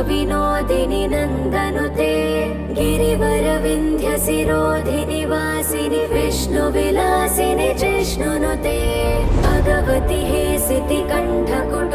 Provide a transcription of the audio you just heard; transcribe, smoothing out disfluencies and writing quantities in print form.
विनोदिनि नन्दनुते गिरिवरविन्ध्यशिरोधिनि वासिनि विष्णुविलासिनि जिष्णुनुते भगवति हेसिति कण्ठकुट